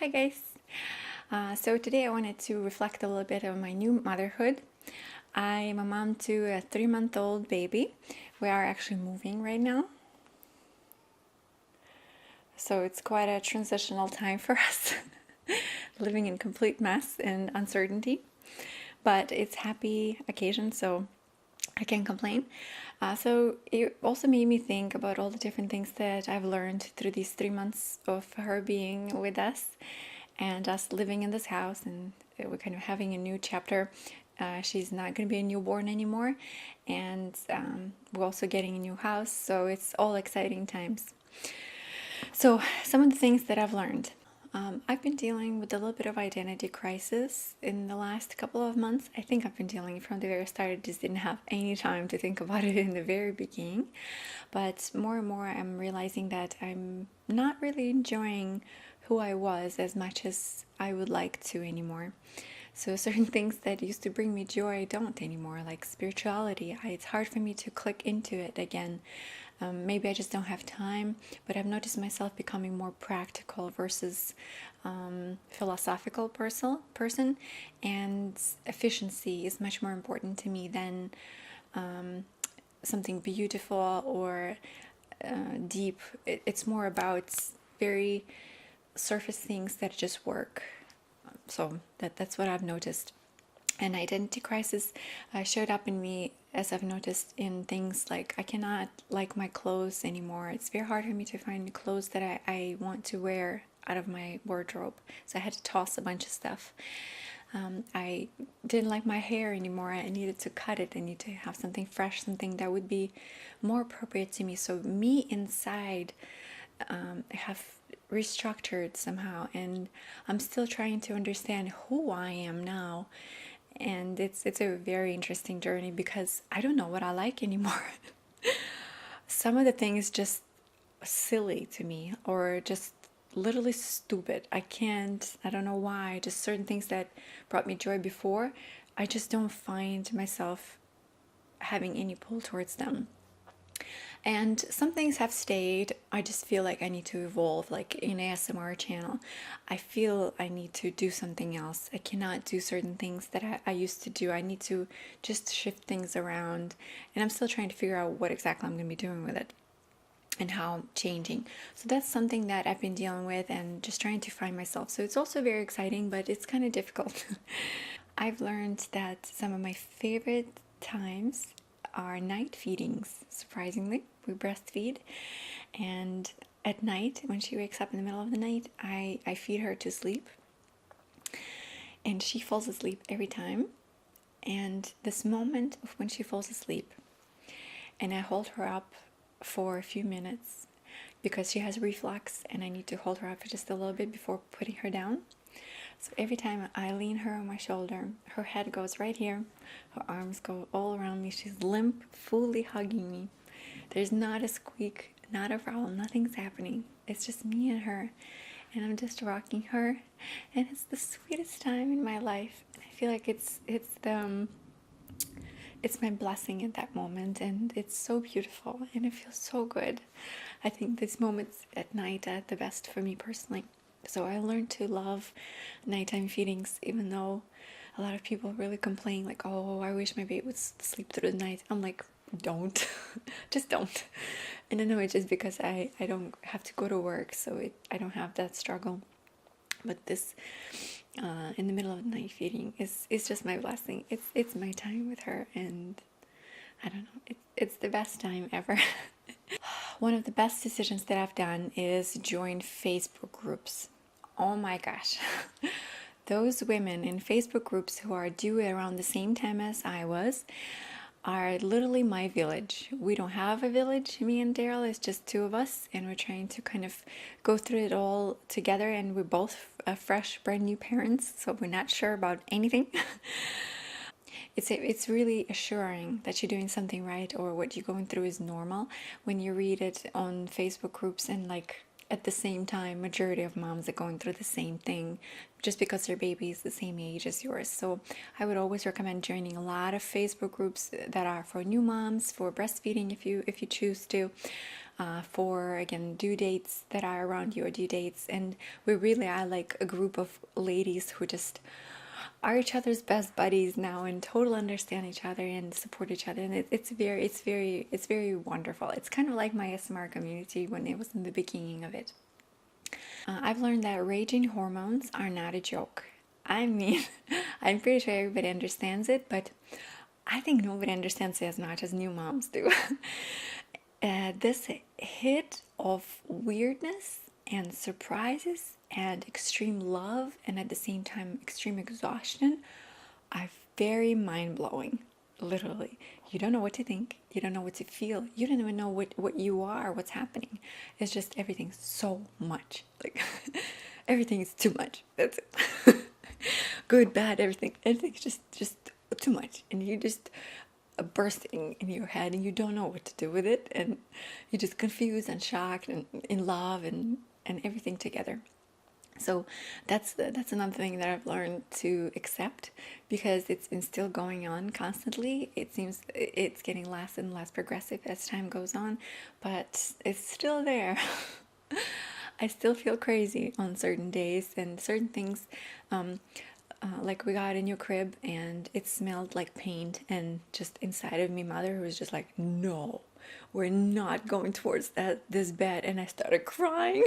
Hi guys! So today I wanted to reflect a little bit on my new motherhood. I am a mom to a 3-month-old baby. We are actually moving right now. So it's quite a transitional time for us, living in complete mess and uncertainty. But it's a happy occasion, so I can't complain. So it also made me think about all the different things that I've learned through these 3 months of her being with us and us living in this house, and we're kind of having a new chapter. She's not going to be a newborn anymore, and we're also getting a new house, so it's all exciting times. So some of the things that I've learned. I've been dealing with a little bit of identity crisis in the last couple of months. I think I've been dealing from the very start. I just didn't have any time to think about it in the very beginning. But more and more I'm realizing that I'm not really enjoying who I was as much as I would like to anymore. So certain things that used to bring me joy don't anymore, like spirituality. It's hard for me to click into it again. Maybe I just don't have time, but I've noticed myself becoming more practical versus philosophical person, and efficiency is much more important to me than something beautiful or deep. It's more about very surface things that just work. So that's what I've noticed. And identity crisis showed up in me, as I've noticed, in things like I cannot like my clothes anymore. It's very hard for me to find clothes that I want to wear out of my wardrobe. So I had to toss a bunch of stuff. I didn't like my hair anymore. I needed to cut it. I need to have something fresh, something that would be more appropriate to me. So me inside have restructured somehow, and I'm still trying to understand who I am now. And it's a very interesting journey because I don't know what I like anymore. Some of the things just silly to me, or just literally stupid. I don't know why, just certain things that brought me joy before, I just don't find myself having any pull towards them. And some things have stayed. I just feel like I need to evolve, like in ASMR channel. I feel I need to do something else. I cannot do certain things that I used to do. I need to just shift things around. And I'm still trying to figure out what exactly I'm going to be doing with it and how I'm changing. So that's something that I've been dealing with and just trying to find myself. So it's also very exciting, but it's kind of difficult. I've learned that some of my favorite times are night feedings. Surprisingly, we breastfeed, and at night when she wakes up in the middle of the night, I feed her to sleep, and she falls asleep every time. And this moment of when she falls asleep and I hold her up for a few minutes because she has reflux and I need to hold her up for just a little bit before putting her down. So every time I lean her on my shoulder, her head goes right here, her arms go all around me, she's limp, fully hugging me. There's not a squeak, not a growl, nothing's happening. It's just me and her, and I'm just rocking her, and it's the sweetest time in my life. And I feel like it's my blessing at that moment, and it's so beautiful, and it feels so good. I think these moments at night are the best for me personally. So I learned to love nighttime feedings, even though a lot of people really complain, like, oh, I wish my baby would sleep through the night. I'm like, don't. Just don't. And I know it's just because I don't have to go to work, so I don't have that struggle. But this in the middle of the night feeding is just my blessing. It's my time with her, and I don't know, it's the best time ever. One of the best decisions that I've done is join Facebook groups. Oh my gosh. Those women in Facebook groups who are due around the same time as I was are literally my village. We don't have a village, me and Darryl, it's just two of us, and we're trying to kind of go through it all together, and we're both fresh, brand new parents, so we're not sure about anything. It's really assuring that you're doing something right, or what you're going through is normal when you read it on Facebook groups, and like at the same time majority of moms are going through the same thing just because their baby is the same age as yours. So I would always recommend joining a lot of Facebook groups that are for new moms, for breastfeeding if you choose to. for, again, due dates that are around your due dates. And we really are like a group of ladies who just are each other's best buddies now and totally understand each other and support each other. And it's very wonderful. It's kind of like my SMR community when it was in the beginning of it. I've learned that raging hormones are not a joke. I mean, I'm pretty sure everybody understands it, but I think nobody understands it as much as new moms do. This hit of weirdness and surprises and extreme love and at the same time extreme exhaustion are very mind-blowing. Literally, you don't know what to think, you don't know what to feel, you don't even know what you are, what's happening. It's just everything's so much, like everything is too much. That's it. Good, bad, everything's just too much, and you just bursting in your head and you don't know what to do with it, and you're just confused and shocked and in love and everything together. So that's another thing that I've learned to accept, because it's still going on constantly. It seems it's getting less and less progressive as time goes on, but it's still there. I still feel crazy on certain days and certain things. Like we got a new crib and it smelled like paint, and just inside of me, mother was just like, no, we're not going towards this bed. And I started crying.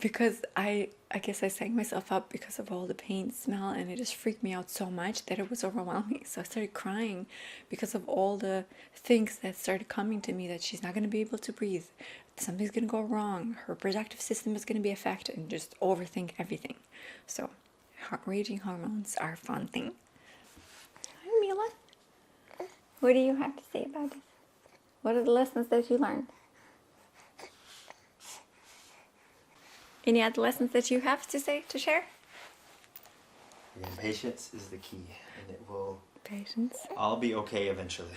Because I guess I sang myself up because of all the paint smell, and it just freaked me out so much that it was overwhelming. So I started crying because of all the things that started coming to me, that she's not going to be able to breathe, something's going to go wrong, her reproductive system is going to be affected, and just overthink everything. So raging hormones are a fun thing. Hi, Mila. What do you have to say about this? What are the lessons that you learned? Any other lessons that you have to say, to share? Yeah, patience is the key, and it will. Patience. I'll be okay eventually.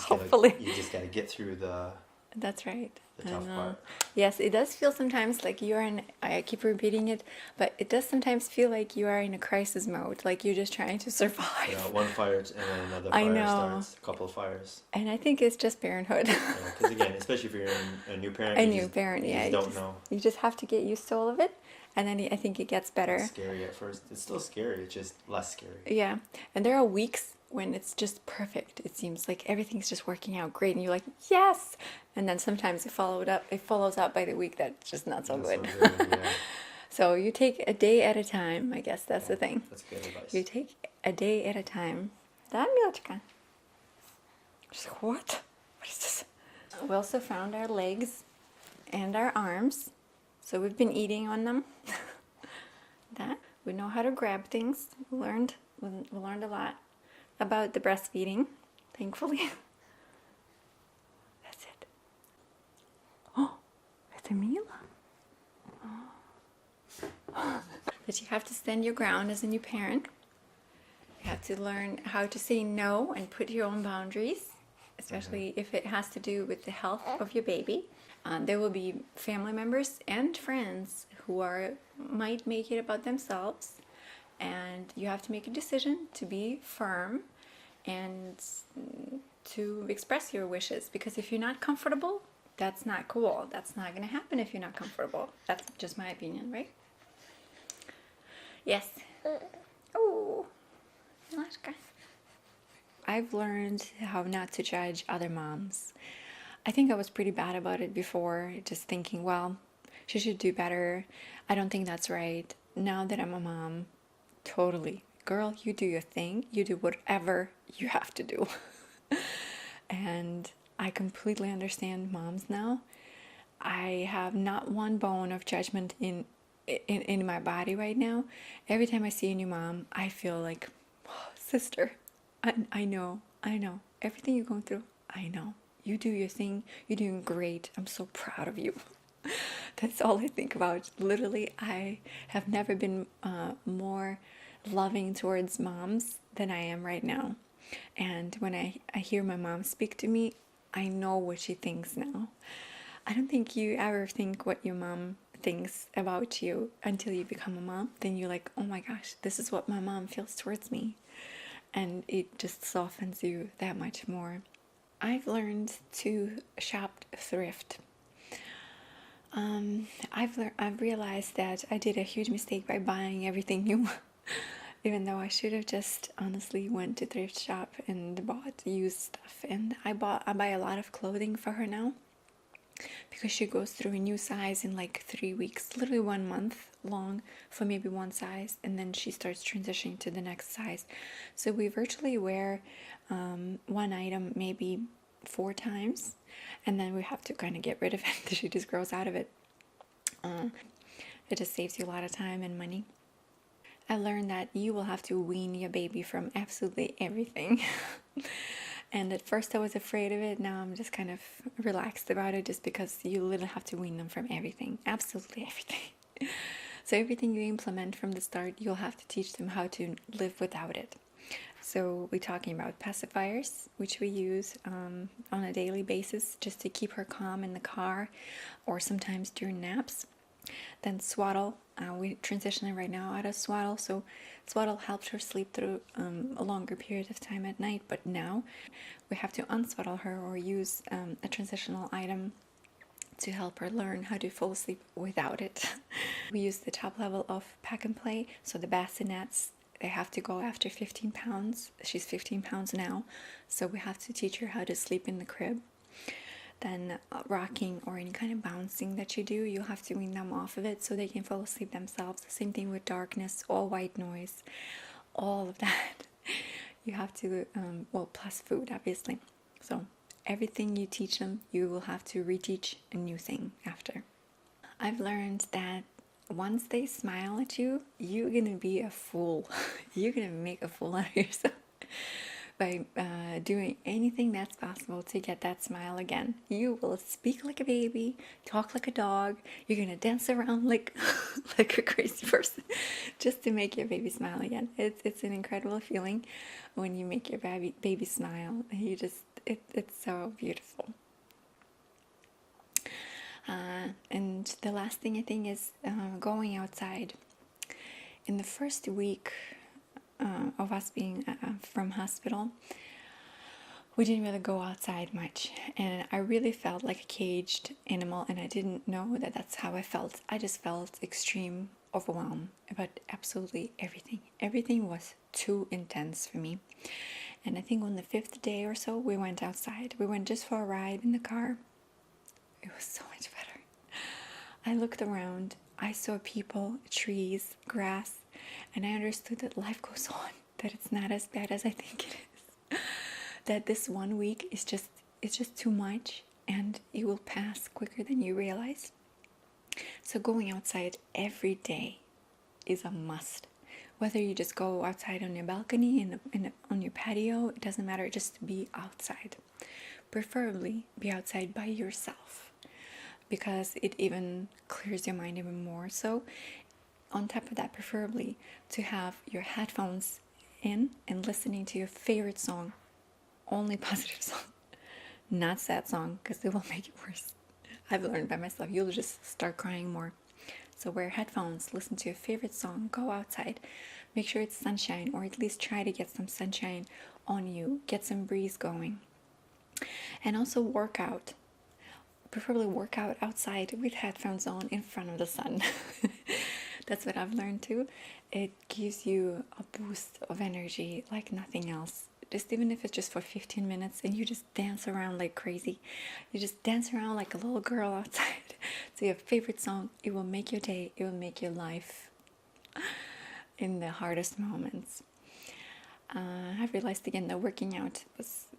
Hopefully. You just gotta get through the. That's right. The tough part. Yes, it does feel sometimes like you're in, I keep repeating it, but it does sometimes feel like you are in a crisis mode, like you're just trying to survive. Yeah, one fire and then another fire starts, a couple of fires. And I think it's just parenthood. Because again, especially if you're a new parent. A new parent, yeah. You don't know. You just have to get used to all of it, and then I think it gets better. It's scary at first. It's still scary, it's just less scary. Yeah, and there are weeks when it's just perfect. It seems like everything's just working out great, and you're like, yes! And then sometimes it follows up by the week that's just not so good. So good, yeah. So you take a day at a time, I guess that's the thing. That's good advice. You take a day at a time. Da, Milочка? She's like, what? What is this? We also found our legs and our arms. So we've been eating on them. That we know how to grab things. We learned a lot about the breastfeeding, thankfully. That's it. Oh, it's a Mila. Oh. But you have to stand your ground as a new parent. You have to learn how to say no and put your own boundaries, especially if it has to do with the health of your baby. There will be family members and friends who might make it about themselves, and you have to make a decision to be firm and to express your wishes, because if you're not comfortable, that's not cool. That's not going to happen if you're not comfortable. That's just my opinion, right? Yes. Oh, Milashka. I've learned how not to judge other moms. I think I was pretty bad about it before, just thinking, well, she should do better. I don't think that's right. Now that I'm a mom, totally. Girl, you do your thing. You do whatever you have to do. And I completely understand moms now. I have not one bone of judgment in my body right now. Every time I see a new mom, I feel like, oh, sister, I know. Everything you're going through, I know. You do your thing. You're doing great. I'm so proud of you. That's all I think about. Literally, I have never been more loving towards moms than I am right now. And when I hear my mom speak to me, I know what she thinks now. I don't think you ever think what your mom thinks about you until you become a mom. Then you're like, oh my gosh, this is what my mom feels towards me. And it just softens you that much more. I've learned to shop thrift. I've realized that I did a huge mistake by buying everything new, even though I should have just honestly went to thrift shop and bought used stuff. And I buy a lot of clothing for her now because she goes through a new size in like 3 weeks, literally 1 month long for maybe one size, and then she starts transitioning to the next size. So we virtually wear one item maybe 4 times, and then we have to kind of get rid of it. She just grows out of it. It just saves you a lot of time and money. I learned that you will have to wean your baby from absolutely everything. And at first I was afraid of it. Now I'm just kind of relaxed about it, just because you literally have to wean them from everything, absolutely everything. So everything you implement from the start, you'll have to teach them how to live without it. So we're talking about pacifiers, which we use on a daily basis just to keep her calm in the car or sometimes during naps. Then swaddle, we're transitioning right now out of swaddle, so swaddle helps her sleep through a longer period of time at night, but now we have to unswaddle her or use a transitional item to help her learn how to fall asleep without it. We use the top level of pack and play, so the bassinets, they have to go after 15 pounds. She's 15 pounds now, so we have to teach her how to sleep in the crib. Then rocking or any kind of bouncing that you do, you have to wean them off of it so they can fall asleep themselves. Same thing with darkness, all white noise, all of that. You have to, well, plus food, obviously. So everything you teach them, you will have to reteach a new thing after. I've learned that once they smile at you, you're gonna be a fool. You're gonna make a fool out of yourself by doing anything that's possible to get that smile again. You will speak like a baby, talk like a dog. You're gonna dance around like like a crazy person just to make your baby smile again. It's an incredible feeling when you make your baby smile. You just it's so beautiful. And the last thing I think is going outside. In the first week of us being from hospital, we didn't really go outside much, and I really felt like a caged animal, and I didn't know that that's how I felt. I just felt extreme overwhelm about absolutely everything. Everything was too intense for me. And I think on the 5th day or so, we went outside. We went just for a ride in the car. It was so much better. I looked around, I saw people, trees, grass, and I understood that life goes on, that it's not as bad as I think it is. That this 1 week is just, it's just too much, and it will pass quicker than you realize. So going outside every day is a must. Whether you just go outside on your balcony, on your patio, it doesn't matter, just be outside. Preferably be outside by yourself, because it even clears your mind even more. So on top of that, preferably to have your headphones in and listening to your favorite song, only positive song, not sad song, because it will make it worse. I've learned by myself, you'll just start crying more. So wear headphones, listen to your favorite song, go outside, make sure it's sunshine, or at least try to get some sunshine on you, get some breeze going. And also work out. Preferably work out outside with headphones on in front of the sun. That's what I've learned too. It gives you a boost of energy like nothing else. Just even if it's just for 15 minutes and you just dance around like crazy. You just dance around like a little girl outside to your favorite song. It will make your day. It will make your life in the hardest moments. I realized again that working out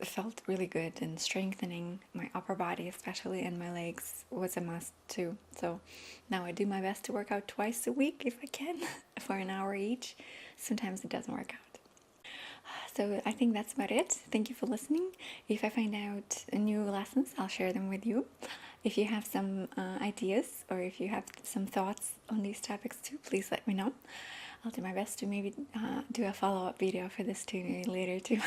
felt really good, and strengthening my upper body especially and my legs was a must too. So now I do my best to work out twice a week if I can for an hour each. Sometimes it doesn't work out. So I think that's about it. Thank you for listening. If I find out new lessons, I'll share them with you. If you have some ideas, or if you have some thoughts on these topics too, please let me know. I'll do my best to maybe do a follow-up video for this too later too.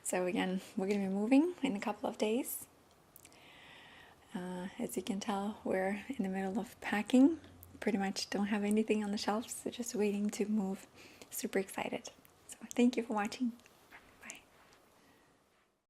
So again, we're going to be moving in a couple of days. As you can tell, we're in the middle of packing. Pretty much don't have anything on the shelves, so just waiting to move. Super excited. So thank you for watching.